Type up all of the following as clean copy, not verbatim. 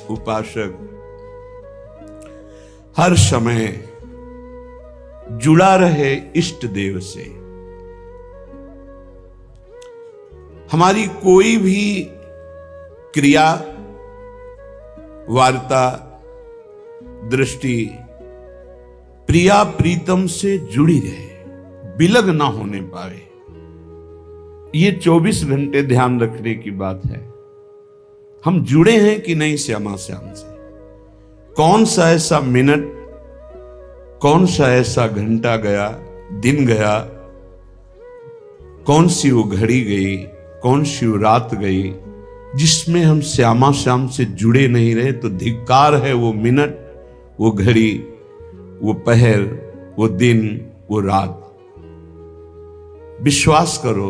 उपासक हर समय जुड़ा रहे इष्ट देव से। हमारी कोई भी क्रिया, वार्ता, दृष्टि प्रिया प्रीतम से जुड़ी रहे, विलग ना होने पाए। ये 24 घंटे ध्यान रखने की बात है। हम जुड़े हैं कि नहीं श्यामा श्याम से। कौन सा ऐसा मिनट, कौन सा ऐसा घंटा गया, दिन गया, कौन सी वो घड़ी गई, कौन सी वो रात गई जिसमें हम श्यामा श्याम से जुड़े नहीं रहे। तो धिक्कार है वो मिनट, वो घड़ी, वो पहर, वो दिन, वो रात। विश्वास करो,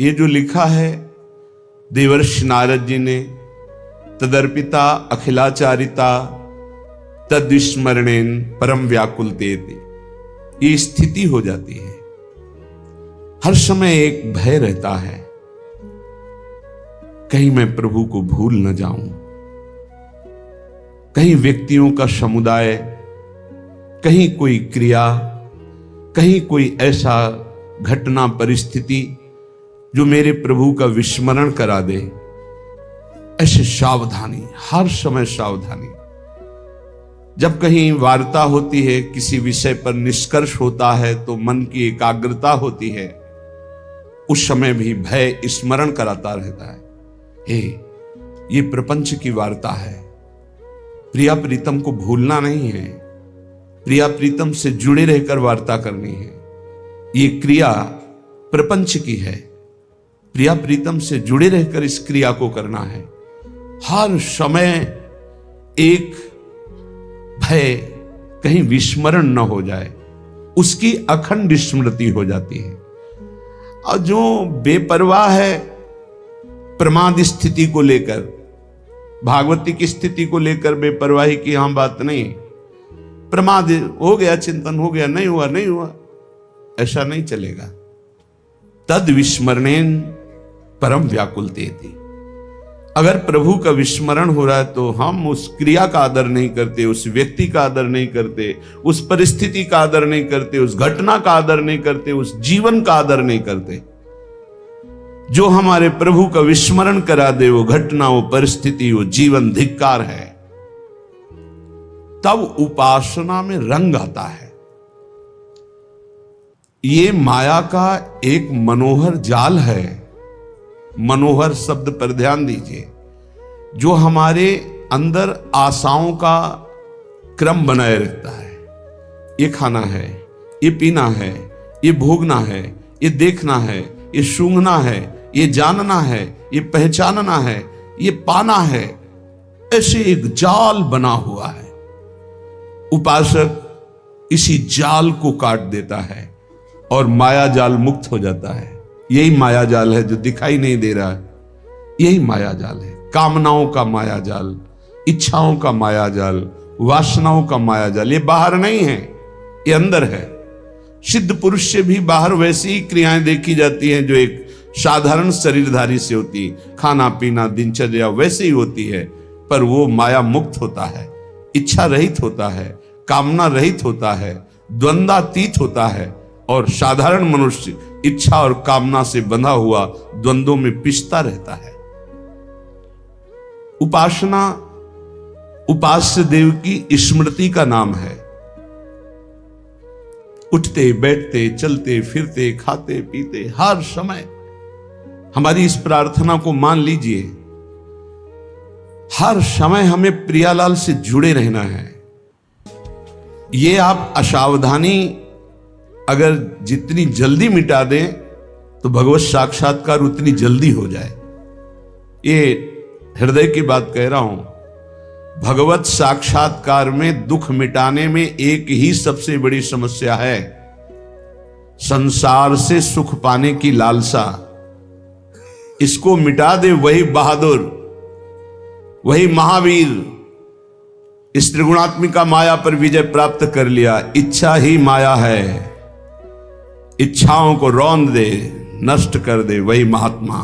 ये जो लिखा है देवर्षि नारद जी ने, तदर्पिता अखिलाचारिता तद्विस्मरणेन परम व्याकुलतेति, ये स्थिति हो जाती है। हर समय एक भय रहता है, कहीं मैं प्रभु को भूल न जाऊं, कहीं व्यक्तियों का समुदाय, कहीं कोई क्रिया, कहीं कोई ऐसा घटना परिस्थिति जो मेरे प्रभु का विस्मरण करा दे। ऐसे सावधानी, हर समय सावधानी। जब कहीं वार्ता होती है, किसी विषय पर निष्कर्ष होता है, तो मन की एकाग्रता होती है, उस समय भी भय स्मरण कराता रहता है। हे, ये प्रपंच की वार्ता है, प्रिया प्रीतम को भूलना नहीं है, प्रिया प्रीतम से जुड़े रहकर वार्ता करनी है। ये क्रिया प्रपंच की है, प्रिया प्रीतम से जुड़े रहकर इस क्रिया को करना है। हर समय एक भय, कहीं विस्मरण न हो जाए, उसकी अखंड स्मृति हो जाती है। और जो बेपरवाह है प्रमाद स्थिति को लेकर, भागवती की स्थिति को लेकर बेपरवाही की हम बात नहीं। प्रमाद हो गया, चिंतन हो गया, नहीं हुआ नहीं हुआ, ऐसा नहीं चलेगा। तद विस्मरणेन परम व्याकुलतेति। अगर प्रभु का विस्मरण हो रहा है तो हम उस क्रिया का आदर नहीं करते, उस व्यक्ति का आदर नहीं करते, उस परिस्थिति का आदर नहीं करते, उस घटना का आदर नहीं करते, उस जीवन का आदर नहीं करते। जो हमारे प्रभु का विस्मरण करा दे, वो घटना, वो परिस्थिति, वो जीवन धिक्कार है। तब उपासना में रंग आता है। ये माया का एक मनोहर जाल है। मनोहर शब्द पर ध्यान दीजिए, जो हमारे अंदर आशाओं का क्रम बनाए रखता है। ये खाना है, ये पीना है, ये भोगना है, ये देखना है, ये सूंघना है, ये जानना है, ये पहचानना है, ये पाना है। ऐसे एक जाल बना हुआ है। उपासक इसी जाल को काट देता है और माया जाल मुक्त हो जाता है। यही माया जाल है जो दिखाई नहीं दे रहा है। यही माया जाल है, कामनाओं का माया जाल, इच्छाओं का माया जाल, वासनाओं का माया जाल। ये बाहर नहीं है, ये अंदर है। सिद्ध पुरुष से भी बाहर वैसी ही क्रियाएं देखी जाती हैं जो एक साधारण शरीरधारी से होती, खाना पीना दिनचर्या वैसे ही होती है, पर वो माया मुक्त होता है, इच्छा रहित होता है, कामना रहित होता है, द्वंद्वातीत होता है। और साधारण मनुष्य इच्छा और कामना से बंधा हुआ द्वंद्वों में पिसता रहता है। उपासना उपास्य देव की स्मृति का नाम है। उठते बैठते चलते फिरते खाते पीते हर समय हमारी इस प्रार्थना को मान लीजिए। हर समय हमें प्रियालाल से जुड़े रहना है। ये आप असावधानी अगर जितनी जल्दी मिटा दें तो भगवत साक्षात्कार उतनी जल्दी हो जाए। ये हृदय की बात कह रहा हूं। भगवत साक्षात्कार में दुख मिटाने में एक ही सबसे बड़ी समस्या है, संसार से सुख पाने की लालसा। इसको मिटा दे वही बहादुर, वही महावीर। इस त्रिगुणात्मिका माया पर विजय प्राप्त कर लिया। इच्छा ही माया है, इच्छाओं को रौंद दे, नष्ट कर दे, वही महात्मा,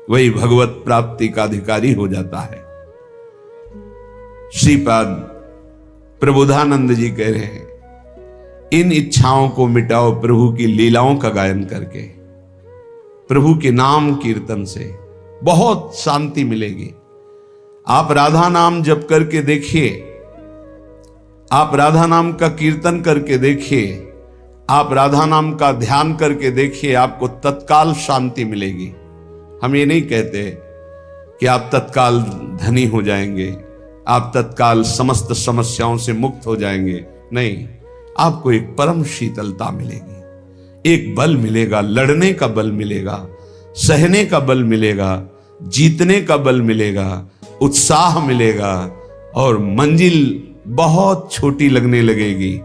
वही भगवत प्राप्ति का अधिकारी हो जाता है। श्रीपाद प्रबोधानंद जी कह रहे हैं, इन इच्छाओं को मिटाओ प्रभु की लीलाओं का गायन करके, प्रभु के नाम कीर्तन से बहुत शांति मिलेगी। आप राधा नाम जप करके देखिए, आप राधा नाम का कीर्तन करके देखिए, आप राधा नाम का ध्यान करके देखिए, आपको तत्काल शांति मिलेगी। हम ये नहीं कहते कि आप तत्काल धनी हो जाएंगे, आप तत्काल समस्त समस्याओं से मुक्त हो जाएंगे, नहीं, आपको एक परम शीतलता मिलेगी, एक बल मिलेगा, लड़ने का बल मिलेगा, सहने का बल मिलेगा, जीतने का बल मिलेगा, उत्साह मिलेगा और मंजिल बहुत छोटी लगने लगेगी।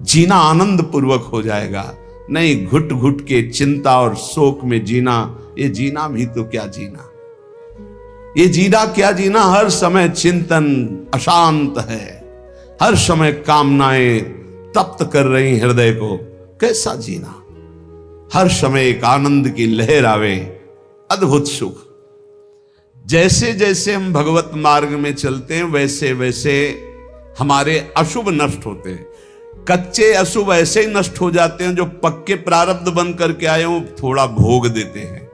जीना आनंद पूर्वक हो जाएगा। नहीं घुट घुट के चिंता और शोक में जीना, ये जीना भी तो क्या जीना, ये जीना क्या जीना। हर समय चिंतन अशांत है, हर समय कामनाएं तप्त कर रही हृदय को, कैसा जीना। हर समय एक आनंद की लहर आवे, अद्भुत सुख। जैसे जैसे हम भगवत मार्ग में चलते हैं वैसे वैसे हमारे अशुभ नष्ट होते हैं। कच्चे अशुभ ऐसे ही नष्ट हो जाते हैं, जो पक्के प्रारब्ध बन करके आए हो थोड़ा भोग देते हैं।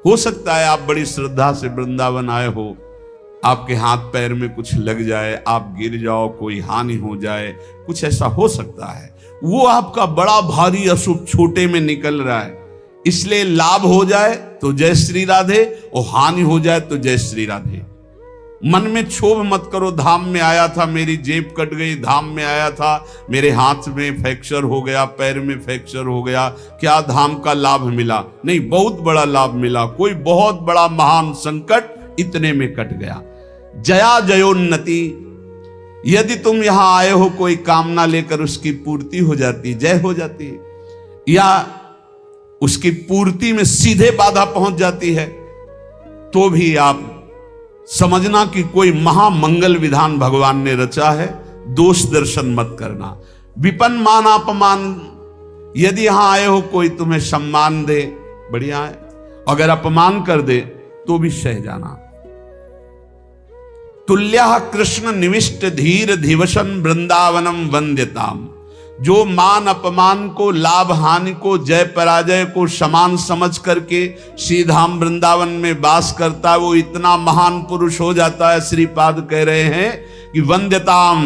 हो सकता है आप बड़ी श्रद्धा से वृंदावन आए हो, आपके हाथ पैर में कुछ लग जाए, आप गिर जाओ, कोई हानि हो जाए, कुछ ऐसा हो सकता है। वो आपका बड़ा भारी अशुभ छोटे में निकल रहा है, इसलिए लाभ हो जाए तो जय श्री राधे और हानि हो जाए तो जय श्री राधे। मन में क्षोभ मत करो, धाम में आया था मेरी जेब कट गई, धाम में आया था मेरे हाथ में फ्रैक्चर हो गया, पैर में फ्रैक्चर हो गया, क्या धाम का लाभ मिला? नहीं, बहुत बड़ा लाभ मिला। कोई बहुत बड़ा महान संकट इतने में कट गया। जया जयोन्नति, यदि तुम यहां आए हो कोई कामना लेकर, उसकी पूर्ति हो जाती, जय हो जाती है, या उसकी पूर्ति में सीधे बाधा पहुंच जाती है, तो भी आप समझना कि कोई महामंगल विधान भगवान ने रचा है। दोष दर्शन मत करना। विपन्न मान अपमान, यदि यहां आए हो कोई तुम्हें सम्मान दे, बढ़िया है, अगर अपमान कर दे तो भी सह जाना। तुल्यः कृष्ण निविष्ट धीर धिवसन वृंदावनम वंद्यताम, जो मान अपमान को, लाभ हानि को, जय पराजय को समान समझ करके श्रीधाम वृंदावन में वास करता है, वो इतना महान पुरुष हो जाता है। श्रीपाद कह रहे हैं कि वंद्यताम,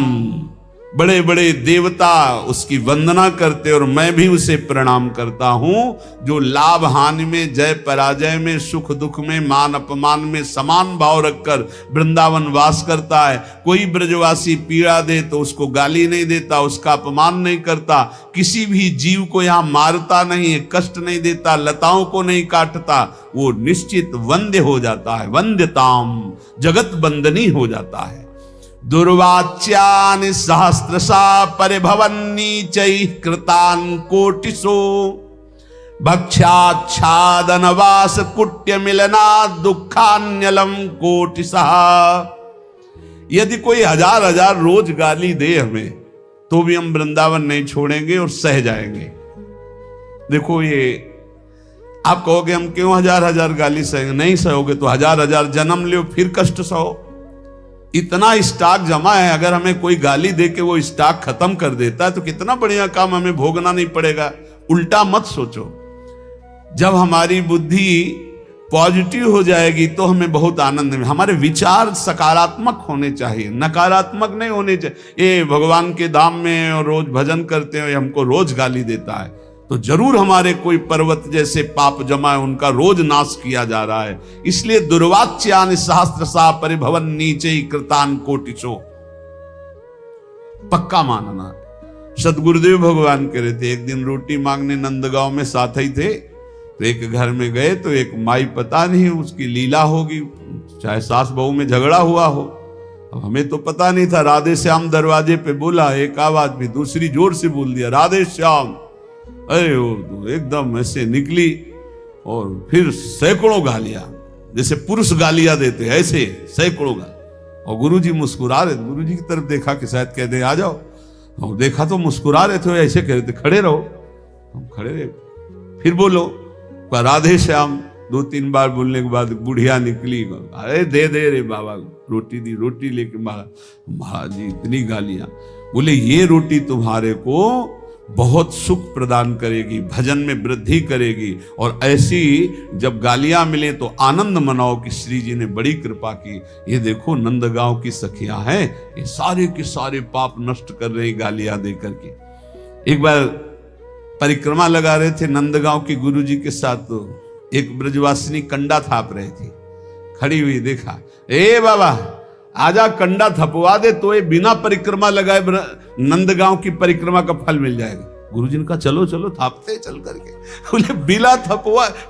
बड़े बड़े देवता उसकी वंदना करते और मैं भी उसे प्रणाम करता हूं, जो लाभ हानि में, जय पराजय में, सुख दुख में, मान अपमान में समान भाव रखकर वृंदावन वास करता है। कोई ब्रजवासी पीड़ा दे तो उसको गाली नहीं देता, उसका अपमान नहीं करता, किसी भी जीव को यहां मारता नहीं है, कष्ट नहीं देता, लताओं को नहीं काटता, वो निश्चित वंद्य हो जाता है। वंद्यताम, जगत बंदनी हो जाता है। दुर्वाच्यानि सहस्रशा परिभवन्नीचैः कृतान् कोटिशो, भक्ष्याच्छादनवास कुट्य मिलना दुखान्यलम कोटिशः। यदि कोई हजार हजार रोज गाली दे हमें, तो भी हम वृंदावन नहीं छोड़ेंगे और सह जाएंगे। देखो, ये आप कहोगे हम क्यों हजार हजार गाली सहेंगे? नहीं सहोगे तो हजार हजार जन्म लो फिर कष्ट सहो। इतना स्टॉक जमा है, अगर हमें कोई गाली दे के वो स्टॉक खत्म कर देता है तो कितना बढ़िया काम, हमें भोगना नहीं पड़ेगा। उल्टा मत सोचो। जब हमारी बुद्धि पॉजिटिव हो जाएगी तो हमें बहुत आनंद में, हमारे विचार सकारात्मक होने चाहिए, नकारात्मक नहीं होने चाहिए। ये भगवान के धाम में और रोज भजन करते हैं, हमको रोज गाली देता है, तो जरूर हमारे कोई पर्वत जैसे पाप जमा है, उनका रोज नाश किया जा रहा है। इसलिए दुर्वाच्यानि सहस्रशा परिभवन नीचे कृतान कोटिशो, पक्का मानना। सदगुरुदेव भगवान कह रहे थे, एक दिन रोटी मांगने नंदगांव में साथ ही थे, तो एक घर में गए तो एक माई, पता नहीं उसकी लीला होगी, चाहे सास बहू में झगड़ा हुआ हो, अब हमें तो पता नहीं था। राधे श्याम दरवाजे पे बोला, एक आवाज भी दूसरी जोर से बोल दिया, राधे श्याम। अरे वो एकदम ऐसे निकली और फिर सैकड़ों गालियां, जैसे पुरुष गालियां देते ऐसे सैकड़ों गालियां। और गुरुजी मुस्कुरा रहे, गुरुजी की तरफ देखा कि शायद कह दे आ जाओ, और देखा तो मुस्कुरा रहे थे, ऐसे कह रहे थे खड़े रहो। हम खड़े रहे, फिर बोलो राधे श्याम। 2-3 बार बोलने के बाद बुढ़िया निकली, अरे दे दे रे बाबा, रोटी दी। रोटी लेके महाराज जी इतनी गालियां। बोले ये रोटी तुम्हारे को बहुत सुख प्रदान करेगी, भजन में वृद्धि करेगी, और ऐसी जब गालियां मिले तो आनंद मनाओ कि श्री जी ने बड़ी कृपा की। ये देखो नंदगांव की सखियां हैं, ये सारे के सारे पाप नष्ट कर रही गालियां दे करके। एक बार परिक्रमा लगा रहे थे नंदगांव के गुरुजी के साथ, तो एक ब्रजवासिनी कंडा थाप रही थी, खड़ी हुई, देखा, ए बाबा आजा कंडा थपवा दे तो ये बिना परिक्रमा लगाए नंदगांव की परिक्रमा का फल मिल जाएगा। गुरुजी ने कहा चलो चलो थापते चल करके। बोले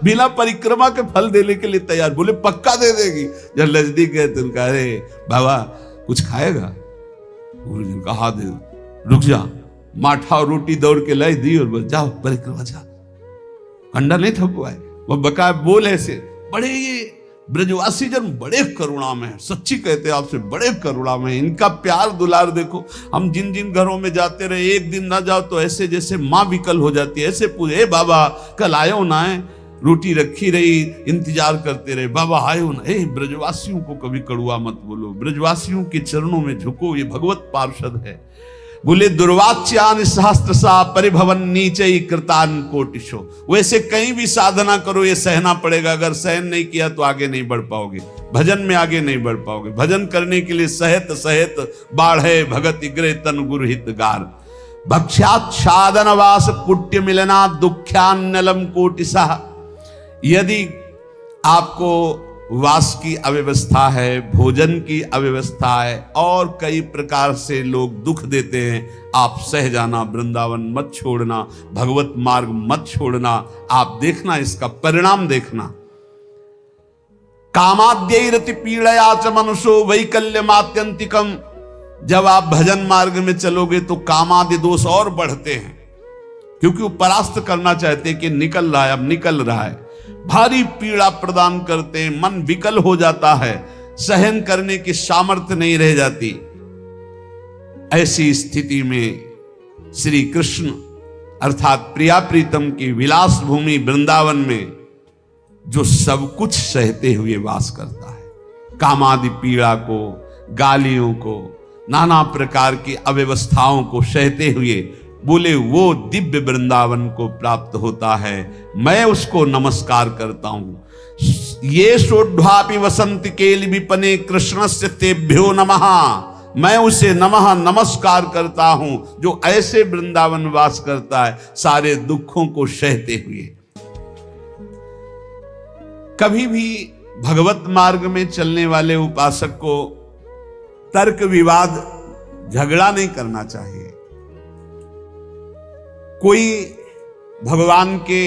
बिना परिक्रमा के फल देने के लिए तैयार। बोले पक्का दे देगी। जब नजदीक गए तो उनका, अरे बाबा कुछ खाएगा? गुरुजी ने कहा दे, रुक जा। माठा और रोटी दौड़ के लाई दी और बस जाओ परिक्रमा जा। कंडा नहीं थपवाए, वो बकाया बोल ऐसे। बड़े ये ब्रजवासी जन बड़े करुणा में, सच्ची कहते हैं आपसे, बड़े करुणा में। इनका प्यार दुलार देखो। हम जिन जिन घरों में जाते रहे, एक दिन ना जाओ तो ऐसे जैसे माँ विकल हो जाती है। ऐसे पूछे, बाबा कल आयो ना है? रोटी रखी रही, इंतजार करते रहे, बाबा आयो ना? ब्रजवासियों को कभी कड़ुआ मत बोलो, ब्रजवासियों के चरणों में झुको, ये भगवत पार्षद है। बोले दुर्वाच्यान सहस्त्रसा परिभवन नीचे कृतान कोटिशो। वैसे कहीं भी साधना करो ये सहना पड़ेगा। अगर सहन नहीं किया तो आगे नहीं बढ़ पाओगे, भजन में आगे नहीं बढ़ पाओगे। भजन करने के लिए सहित सहित बाढ़े भगत इग्रे तन गुरु हित गार। भक्ष्याच्छादन वास कुट्य मिलना दुख्यान्नलम कोटिसा। यदि आपको वास की अव्यवस्था है, भोजन की अव्यवस्था है, और कई प्रकार से लोग दुख देते हैं, आप सह जाना, वृंदावन मत छोड़ना, भगवत मार्ग मत छोड़ना। आप देखना, इसका परिणाम देखना। कामाद्यैरति पीड़या च मनुष्यो वैकल्यमात्यंतिकम। जब आप भजन मार्ग में चलोगे तो कामादि दोष और बढ़ते हैं, क्योंकि वो परास्त करना चाहते हैं कि निकल रहा है, अब निकल रहा है। भारी पीड़ा प्रदान करते हैं, मन विकल हो जाता है, सहन करने की सामर्थ्य नहीं रह जाती। ऐसी स्थिति में श्री कृष्ण अर्थात प्रिया प्रीतम की विलास भूमि वृंदावन में जो सब कुछ सहते हुए वास करता है, कामादि पीड़ा को, गालियों को, नाना प्रकार की अव्यवस्थाओं को सहते हुए, बोले वो दिव्य वृंदावन को प्राप्त होता है। मैं उसको नमस्कार करता हूं। ये सोढ़्वापि वसंत केलि विपने कृष्णस्य तेभ्यो नमः। मैं उसे नमः नमस्कार करता हूं जो ऐसे वृंदावन वास करता है, सारे दुखों को सहते हुए। कभी भी भगवत मार्ग में चलने वाले उपासक को तर्क विवाद झगड़ा नहीं करना चाहिए। कोई भगवान के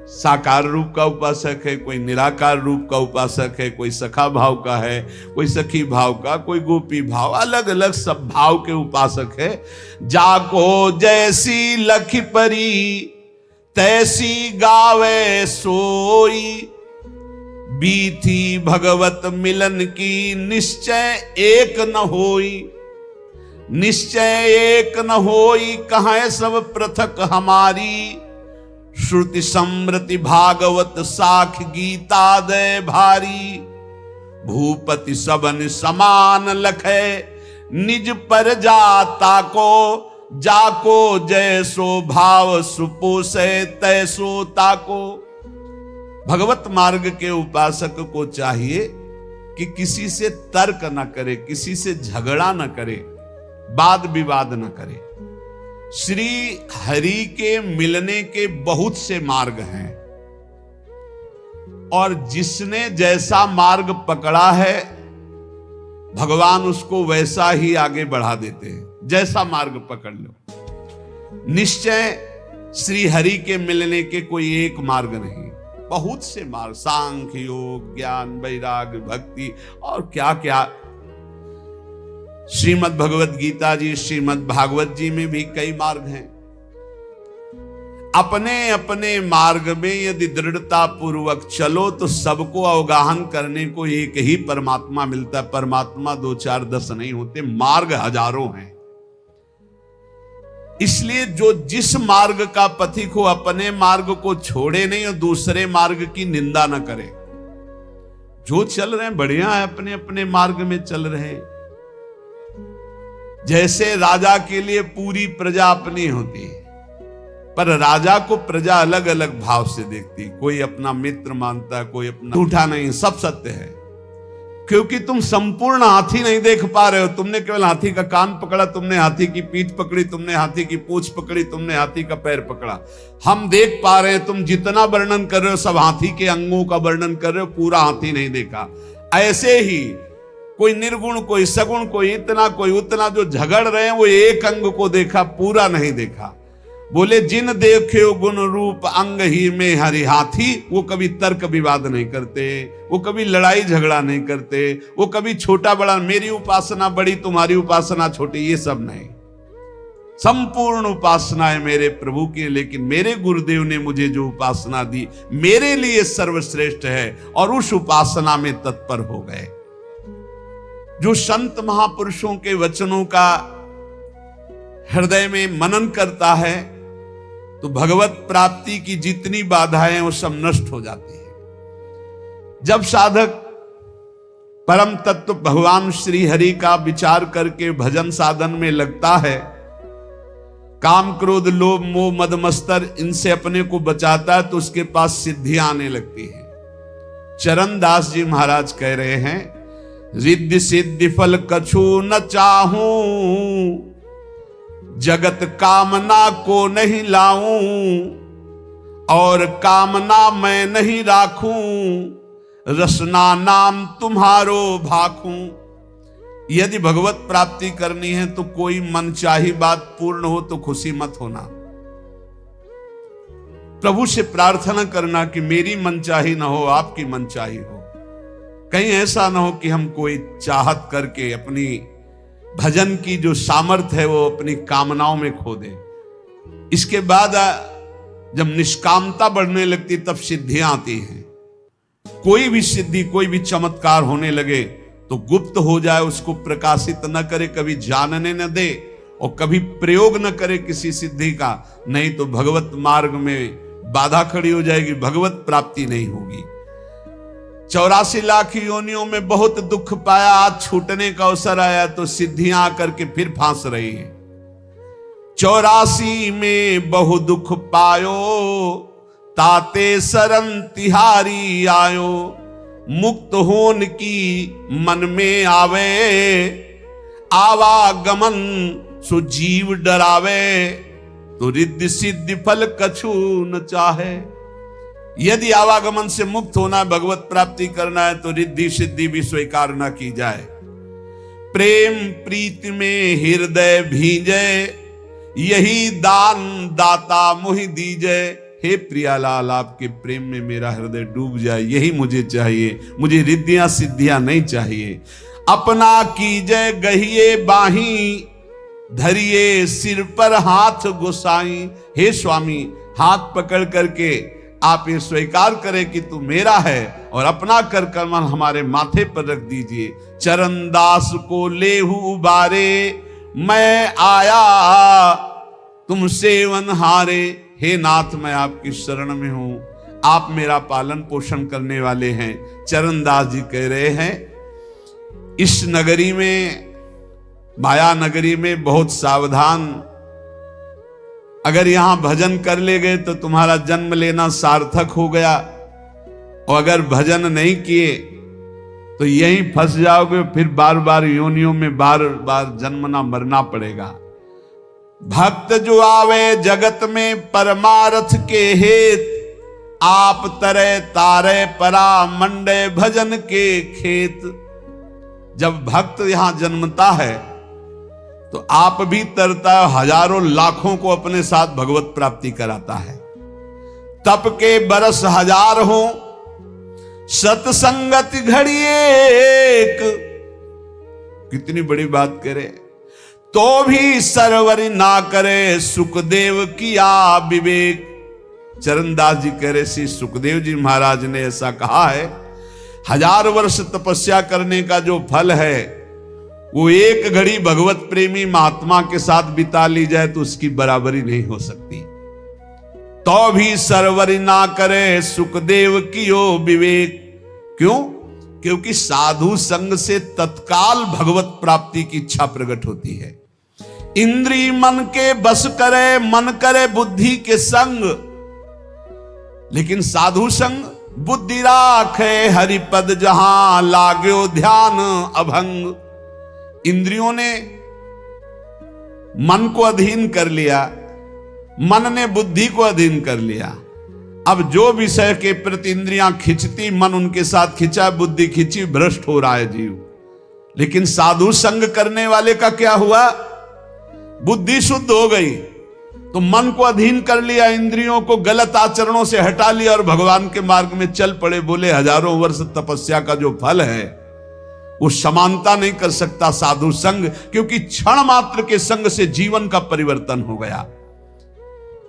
साकार रूप का उपासक है, कोई निराकार रूप का उपासक है, कोई सखा भाव का है, कोई सखी भाव का, कोई गोपी भाव, अलग अलग सब भाव के उपासक है। जाको जैसी लखी परी तैसी गावे सोई। बीथी भगवत मिलन की निश्चय एक न होई। निश्चय एक न होई कहाँ सब पृथक हमारी। श्रुति समृति भागवत साख गीता दय भारी। भूपति सबन समान लखे निज पर जाता को। जाको जैसो भाव सुपोसे तैसो ताको। भगवत मार्ग के उपासक को चाहिए कि किसी से तर्क न करे, किसी से झगड़ा न करे, वाद विवाद न करे। श्री हरि के मिलने के बहुत से मार्ग हैं, और जिसने जैसा मार्ग पकड़ा है भगवान उसको वैसा ही आगे बढ़ा देते हैं। जैसा मार्ग पकड़ लो। निश्चय श्री हरि के मिलने के कोई एक मार्ग नहीं, बहुत से मार्ग, सांख्य योग, ज्ञान, वैराग्य, भक्ति और क्या क्या। श्रीमद् भगवत गीता जी, श्रीमद् भागवत जी में भी कई मार्ग हैं। अपने अपने मार्ग में यदि दृढ़ता पूर्वक चलो तो सबको अवगाहन करने को एक ही परमात्मा मिलता है। परमात्मा 2 4 10 नहीं होते, मार्ग हजारों हैं। इसलिए जो जिस मार्ग का पथिक हो अपने मार्ग को छोड़े नहीं और दूसरे मार्ग की निंदा न करे। जो चल रहे हैं बढ़िया है, अपने अपने मार्ग में चल रहे हैं। जैसे राजा के लिए पूरी प्रजा अपनी होती है, पर राजा को प्रजा अलग अलग भाव से देखती। कोई अपना मित्र मानता है, कोई अपना झूठा नहीं, सब सत्य है। क्योंकि तुम संपूर्ण हाथी नहीं देख पा रहे हो। तुमने केवल हाथी का कान पकड़ा, तुमने हाथी की पीठ पकड़ी, तुमने हाथी की पूंछ पकड़ी, तुमने हाथी का पैर पकड़ा। हम देख पा रहे हैं, तुम जितना वर्णन कर रहे हो सब हाथी के अंगों का वर्णन कर रहे हो, पूरा हाथी नहीं देखा। ऐसे ही कोई निर्गुण, कोई सगुण, कोई इतना, कोई उतना, जो झगड़ रहे हैं वो एक अंग को देखा, पूरा नहीं देखा। बोले जिन देखे गुण रूप अंग ही में हरि हाथी, वो कभी तर्क विवाद नहीं करते, वो कभी लड़ाई झगड़ा नहीं करते, वो कभी छोटा बड़ा, मेरी उपासना बड़ी तुम्हारी उपासना छोटी, ये सब नहीं। संपूर्ण उपासना है मेरे प्रभु की, लेकिन मेरे गुरुदेव ने मुझे जो उपासना दी मेरे लिए सर्वश्रेष्ठ है, और उस उपासना में तत्पर हो गए। जो संत महापुरुषों के वचनों का हृदय में मनन करता है तो भगवत प्राप्ति की जितनी बाधाएं वो सब नष्ट हो जाती है। जब साधक परम तत्व भगवान श्री हरि का विचार करके भजन साधन में लगता है, काम क्रोध लोभ मोह मद मत्सर इनसे अपने को बचाता है, तो उसके पास सिद्धियां आने लगती है। चरण दास जी महाराज कह रहे हैं, रिद्धि सिद्धि फल कछु न चाहूं, जगत कामना को नहीं लाऊं, और कामना मैं नहीं राखूं, रसना नाम तुम्हारो भाखूं। यदि भगवत प्राप्ति करनी है तो कोई मनचाही बात पूर्ण हो तो खुशी मत होना। प्रभु से प्रार्थना करना कि मेरी मनचाही ना हो, आपकी मनचाही हो। कहीं ऐसा ना हो कि हम कोई चाहत करके अपनी भजन की जो सामर्थ्य है वो अपनी कामनाओं में खो दे। इसके बाद जब निष्कामता बढ़ने लगती तब सिद्धियां आती हैं। कोई भी सिद्धि, कोई भी चमत्कार होने लगे तो गुप्त हो जाए, उसको प्रकाशित न करे, कभी जानने न दे और कभी प्रयोग न करे किसी सिद्धि का, नहीं तो भगवत मार्ग में बाधा खड़ी हो जाएगी, भगवत प्राप्ति नहीं होगी। 84 लाख योनियों में बहुत दुख पाया, आज छूटने का अवसर आया तो सिद्धियां आकर के फिर फांस रही हैं। 84 में बहु दुख पायो, ताते शरण तिहारी आयो, मुक्त होन की मन में आवे, आवागमन सो जीव डरावे, तो रिद्धि सिद्धि फल कछु न चाहे। यदि आवागमन से मुक्त होना है, भगवत प्राप्ति करना है, तो रिद्धि सिद्धि भी स्वीकार न की जाए। प्रेम प्रीति में हृदय भीजे, यही दान दाता मुहि दीजे। हे प्रियालाल, आपके प्रेम में मेरा हृदय डूब जाए, यही मुझे चाहिए। मुझे रिद्धियां सिद्धियां नहीं चाहिए। अपना कीजे गहिए बाही, धरिए सिर पर हाथ गोसाई। हे स्वामी, हाथ पकड़ करके आप ये स्वीकार करें कि तू मेरा है, और अपना कर कमल हमारे माथे पर रख दीजिए। चरण दास को लेहु उबारे, मैं आया तुम सेवन हारे। हे नाथ, मैं आपकी शरण में हूं, आप मेरा पालन पोषण करने वाले हैं। चरण दास जी कह रहे हैं, इस नगरी में, माया नगरी में बहुत सावधान, अगर यहां भजन कर ले गए तो तुम्हारा जन्म लेना सार्थक हो गया, और अगर भजन नहीं किए तो यहीं फंस जाओगे, फिर बार बार योनियों में बार बार जन्मना मरना पड़ेगा। भक्त जो आवे जगत में परमार्थ के हेत, आप तरे तारे परा मंडे भजन के खेत। जब भक्त यहां जन्मता है तो आप भी तरता है, हजारों लाखों को अपने साथ भगवत प्राप्ति कराता है। तप के बरस हजार हो, सत्संगति घड़ी एक। कितनी बड़ी बात करे, तो भी सरवरी ना करे, सुखदेव किया विवेक। चरणदास जी कह रहे, श्री सुखदेव जी महाराज ने ऐसा कहा है, 1000 वर्ष तपस्या करने का जो फल है वो एक घड़ी भगवत प्रेमी महात्मा के साथ बिता ली जाए तो उसकी बराबरी नहीं हो सकती। तो भी सरवरी ना करे सुखदेव कियो विवेक। क्यों? क्योंकि साधु संग से तत्काल भगवत प्राप्ति की इच्छा प्रकट होती है। इंद्री मन के बस करे, मन करे बुद्धि के संग, लेकिन साधु संग बुद्धि राखे हरिपद जहां लाग्यो ध्यान अभंग। इंद्रियों ने मन को अधीन कर लिया, मन ने बुद्धि को अधीन कर लिया। अब जो विषय के प्रति इंद्रियां खिंचती, मन उनके साथ खिंचा, बुद्धि खिंची, भ्रष्ट हो रहा है जीव। लेकिन साधु संग करने वाले का क्या हुआ? बुद्धि शुद्ध हो गई, तो मन को अधीन कर लिया, इंद्रियों को गलत आचरणों से हटा लिया और भगवान के मार्ग में चल पड़े। बोले हजारों वर्ष तपस्या का जो फल है वो समानता नहीं कर सकता साधु संग, क्योंकि क्षण मात्र के संग से जीवन का परिवर्तन हो गया।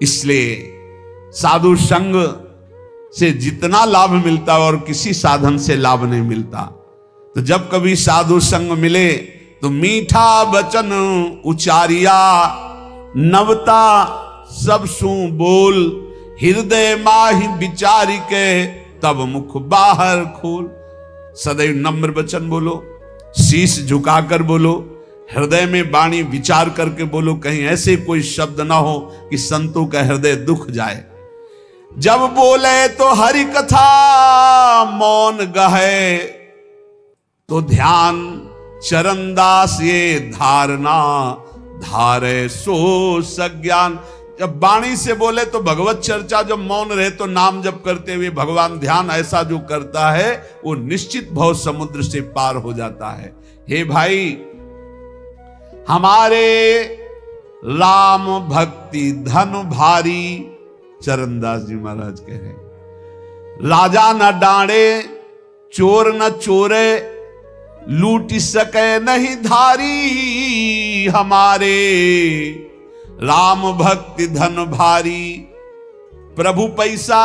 इसलिए साधु संग से जितना लाभ मिलता और किसी साधन से लाभ नहीं मिलता। तो जब कभी साधु संग मिले तो मीठा वचन उचारिया, नवता सब सु बोल, हृदय माहि विचारी के तब मुख बाहर खोल। सदैव नम्र वचन बोलो, शीश झुकाकर बोलो, हृदय में वाणी विचार करके बोलो, कहीं ऐसे कोई शब्द ना हो कि संतों का हृदय दुख जाए। जब बोले तो हरि कथा मौन गहे, तो ध्यान चरणदास ये धारणा धारे सो सज्ञान। जब वाणी से बोले तो भगवत चर्चा, जब मौन रहे तो नाम जप करते हुए भगवान ध्यान, ऐसा जो करता है वो निश्चित भव समुद्र से पार हो जाता है। हे भाई, हमारे राम भक्ति धन भारी, चरणदास जी महाराज कह रहे, राजा न डांडे चोर न चोरे, लूट सके नहीं धारी, हमारे राम भक्ति धन भारी। प्रभु पैसा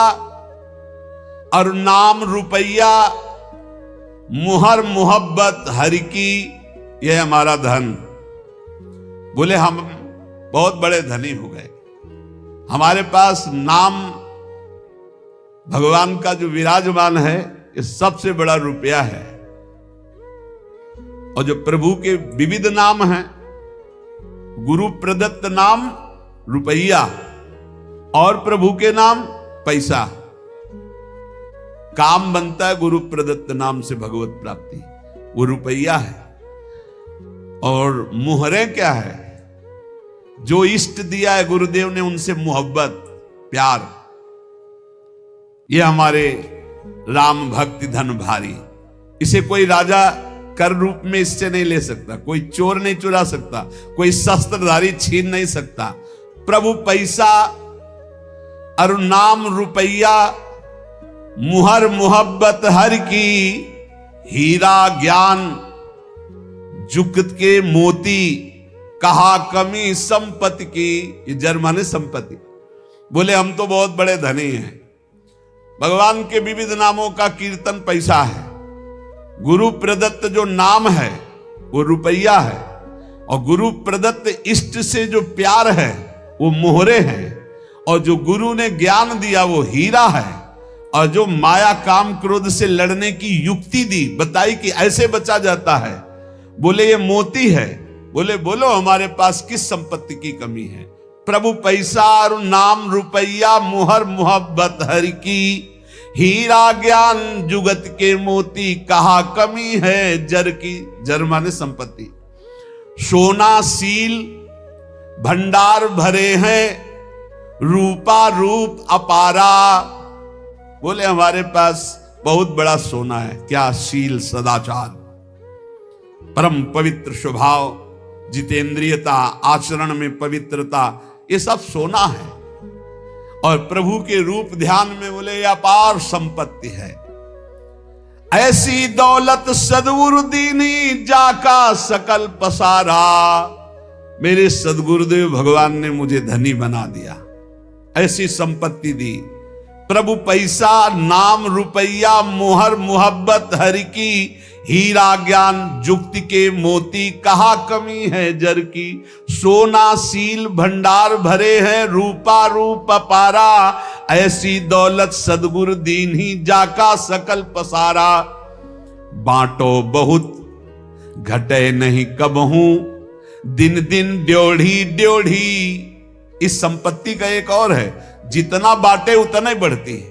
और नाम रुपया, मुहर मोहब्बत हरि की, यह हमारा धन। बोले हम बहुत बड़े धनी हो गए, हमारे पास नाम भगवान का जो विराजमान है ये सबसे बड़ा रुपया है। और जो प्रभु के विविध नाम हैं, गुरु प्रदत्त नाम रुपया और प्रभु के नाम पैसा। काम बनता है गुरु प्रदत्त नाम से भगवत प्राप्ति, वो रुपया है। और मुहरें क्या है? जो इष्ट दिया है गुरुदेव ने उनसे मोहब्बत प्यार, ये हमारे राम भक्ति धन भारी। इसे कोई राजा कर रूप में इससे नहीं ले सकता, कोई चोर नहीं चुरा सकता, कोई शस्त्रधारी छीन नहीं सकता। प्रभु पैसा और नाम रुपया, मुहर मोहब्बत हर की, हीरा ज्ञान जुगत के मोती, कहा कमी संपत्ति की। ये जर्मन संपत्ति। बोले हम तो बहुत बड़े धनी हैं। भगवान के विविध नामों का कीर्तन पैसा है, गुरु प्रदत्त जो नाम है वो रुपया है, और गुरु प्रदत्त इष्ट से जो प्यार है वो मोहरे हैं, और जो गुरु ने ज्ञान दिया वो हीरा है, और जो माया काम क्रोध से लड़ने की युक्ति दी, बताई कि ऐसे बचा जाता है, बोले ये मोती है। बोले बोलो हमारे पास किस संपत्ति की कमी है? प्रभु पैसा और नाम रुपया, मुहर मोहब्बत हरि की, हीरा ज्ञान जुगत के मोती, कहा कमी है जर की। जर माने संपत्ति। सोना सील भंडार भरे हैं, रूपा रूप अपारा। बोले हमारे पास बहुत बड़ा सोना है। क्या? शील, सदाचार, परम पवित्र स्वभाव, जितेंद्रियता, आचरण में पवित्रता, ये सब सोना है। और प्रभु के रूप ध्यान में बोले अपार संपत्ति है। ऐसी दौलत सदगुरु दीनी, जाका सकल पसारा। मेरे सदगुरुदेव भगवान ने मुझे धनी बना दिया, ऐसी संपत्ति दी। प्रभु पैसा, नाम रुपया, मोहर मोहब्बत हरि की, हीरा ज्ञान जुक्ति के मोती, कहा कमी है जर की। सोना सील भंडार भरे हैं, रूपा रूप अपारा। ऐसी दौलत सदगुरु दीन्ही, जाका सकल पसारा। बांटो बहुत घटे नहीं कबहू, दिन दिन ड्योढ़ी ड्योढ़ी। इस संपत्ति का एक और है, जितना बांटे उतना ही बढ़ती है।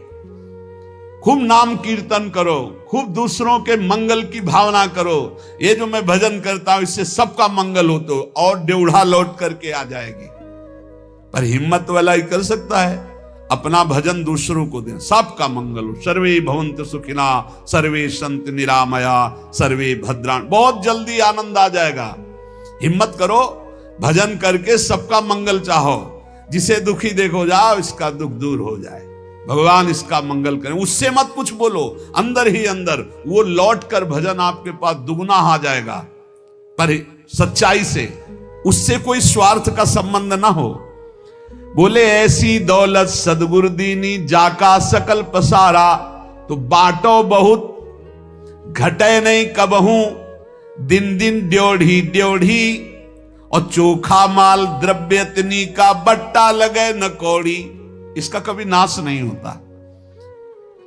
खूब नाम कीर्तन करो, खूब दूसरों के मंगल की भावना करो। ये जो मैं भजन करता हूं इससे सबका मंगल हो, तो और ड्योढ़ा लौट करके आ जाएगी। पर हिम्मत वाला ही कर सकता है, अपना भजन दूसरों को दे, सबका मंगल हो। सर्वे भवन्तु सुखिना, सर्वे सन्तु निरामया, सर्वे भद्राणि। बहुत जल्दी आनंद आ जाएगा। हिम्मत करो, भजन करके सबका मंगल चाहो। जिसे दुखी देखो, जाओ इसका दुख दूर हो जाए, भगवान इसका मंगल करें। उससे मत कुछ बोलो, अंदर ही अंदर वो लौट कर भजन आपके पास दुगना आ जाएगा। पर सच्चाई से, उससे कोई स्वार्थ का संबंध ना हो। बोले ऐसी दौलत सदगुरु दीनी, जाका सकल पसारा। तो बांटो बहुत घटे नहीं कबहू, दिन दिन ड्योढ़ी ड्योढ़ी। और चोखा माल द्रव्यतनी का, बट्टा लगे न कौड़ी। इसका कभी नाश नहीं होता।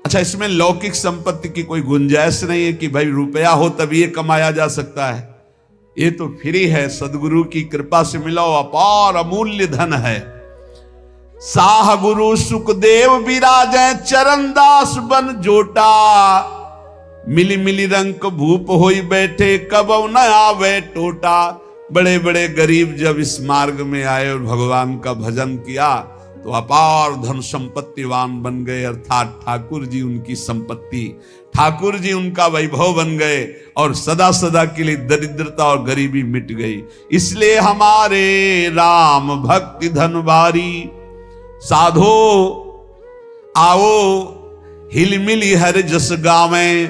अच्छा, इसमें लौकिक संपत्ति की कोई गुंजाइश नहीं है कि भाई रुपया हो तभी ये कमाया जा सकता है। ये तो फ्री है, सदगुरु की कृपा से मिला हुआ अपार अमूल्य धन है। साह गुरु सुखदेव विराजै, चरणदास बन जोटा। मिली मिली रंग भूप होई बैठे, कबौ न आवे टोटा। बड़े बड़े गरीब जब इस मार्ग में आए और भगवान का भजन किया तो अपार धन संपत्तिवान बन गए। अर्थात ठाकुर जी उनकी संपत्ति, ठाकुर जी उनका वैभव बन गए और सदा सदा के लिए दरिद्रता और गरीबी मिट गई। इसलिए हमारे राम भक्ति धन भारी। साधो आओ हिलमिली हर जस गावें,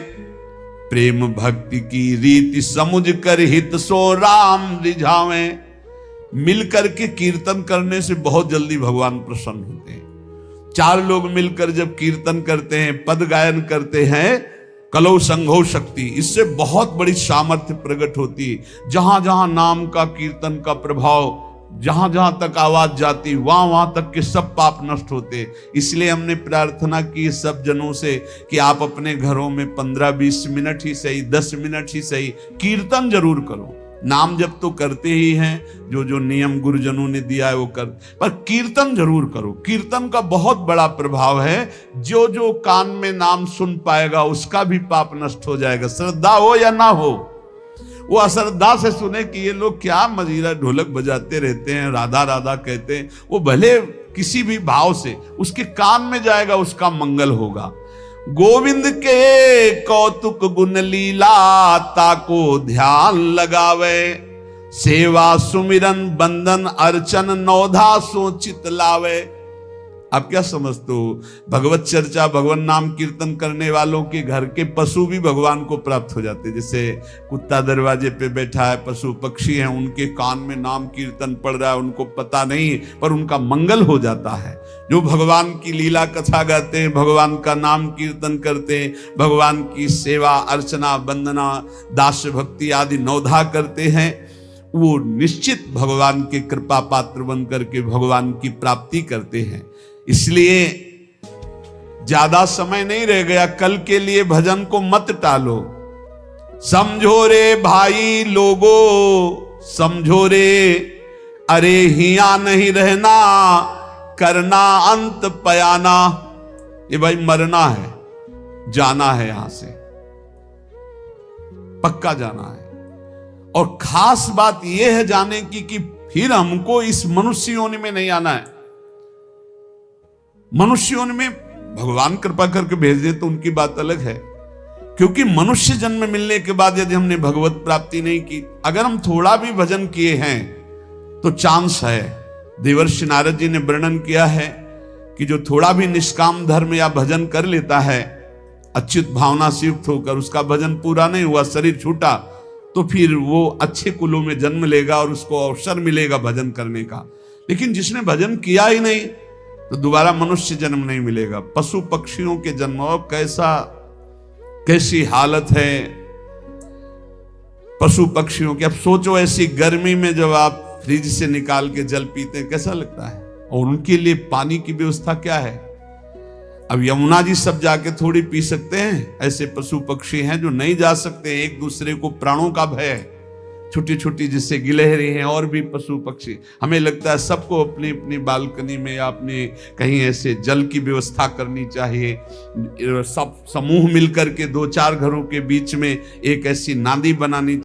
प्रेम भक्ति की रीति समुझ कर हित सो राम रिझावें। मिलकर के कीर्तन करने से बहुत जल्दी भगवान प्रसन्न होते हैं। चार लोग मिलकर जब कीर्तन करते हैं, पद गायन करते हैं, कलौ संघो शक्ति, इससे बहुत बड़ी सामर्थ्य प्रकट होती है। जहां जहां नाम का कीर्तन का प्रभाव, जहां जहां तक आवाज जाती, वहां वहां तक के सब पाप नष्ट होते। इसलिए हमने प्रार्थना की सब जनों से कि आप अपने घरों में 15-20 मिनट ही सही, 10 मिनट ही सही, कीर्तन जरूर करो। नाम जब तो करते ही हैं, जो जो नियम गुरुजनों ने दिया है वो कर, पर कीर्तन जरूर करो। कीर्तन का बहुत बड़ा प्रभाव है। जो जो कान में नाम सुन पाएगा उसका भी पाप नष्ट हो जाएगा, श्रद्धा हो या ना हो। वो अश्रद्धा से सुने कि ये लोग क्या मजीरा ढोलक बजाते रहते हैं, राधा राधा कहते हैं, वो भले किसी भी भाव से उसके कान में जाएगा, उसका मंगल होगा। गोविंद के कौतुक गुण लीला, ताको ध्यान लगावे। सेवा सुमिरन बंदन अर्चन, नौधा सो चित लावे। आप क्या समझते हो? भगवत चर्चा, भगवान नाम कीर्तन करने वालों के घर के पशु भी भगवान को प्राप्त हो जाते हैं। जैसे कुत्ता दरवाजे पे बैठा है, पशु पक्षी हैं, उनके कान में नाम कीर्तन पड़ रहा है, उनको पता नहीं, पर उनका मंगल हो जाता है। जो भगवान की लीला कथा गाते हैं, भगवान का नाम कीर्तन करते हैं, भगवान की सेवा अर्चना वंदना दास्य भक्ति आदि नौधा करते हैं, वो निश्चित भगवान के कृपा पात्र बन करके भगवान की प्राप्ति करते हैं। इसलिए ज्यादा समय नहीं रह गया, कल के लिए भजन को मत टालो। समझो रे भाई लोगो, समझो रे, अरे हिया नहीं रहना, करना अंत पयाना। ये भाई मरना है, जाना है, यहां से पक्का जाना है। और खास बात यह है जाने की कि फिर हमको इस मनुष्य योनि में नहीं आना है। मनुष्य योनि में भगवान कृपा करके भेज दे तो उनकी बात अलग है, क्योंकि मनुष्य जन्म मिलने के बाद यदि हमने भगवत प्राप्ति नहीं की, अगर हम थोड़ा भी भजन किए हैं तो चांस है। देवर्षि नारद जी ने वर्णन किया है कि जो थोड़ा भी निष्काम धर्म या भजन कर लेता है, अच्युत भावना से युक्त होकर, उसका भजन पूरा नहीं हुआ, शरीर छूटा, तो फिर वो अच्छे कुलों में जन्म लेगा और उसको अवसर मिलेगा भजन करने का। लेकिन जिसने भजन किया ही नहीं तो दोबारा मनुष्य जन्म नहीं मिलेगा। पशु पक्षियों के जन्म, कैसी हालत है। पशु पक्षियों की। अब सोचो ऐसी गर्मी में जब आप फ्रिज से निकाल के जल पीते हैं कैसा लगता है, और उनके लिए पानी की व्यवस्था क्या है। अब यमुना जी सब जाके थोड़ी पी सकते हैं, ऐसे पशु पक्षी हैं जो नहीं जा सकते। एक दूसरे को प्राणों का भय है, छोटी छोटी जिससे गिलहरी हैं और भी पशु पक्षी। हमें लगता है सबको अपनी अपनी बालकनी में या अपने कहीं ऐसे जल की व्यवस्था करनी चाहिए। सब समूह मिलकर के 2-4 घरों के बीच में एक ऐसी नाली बनानी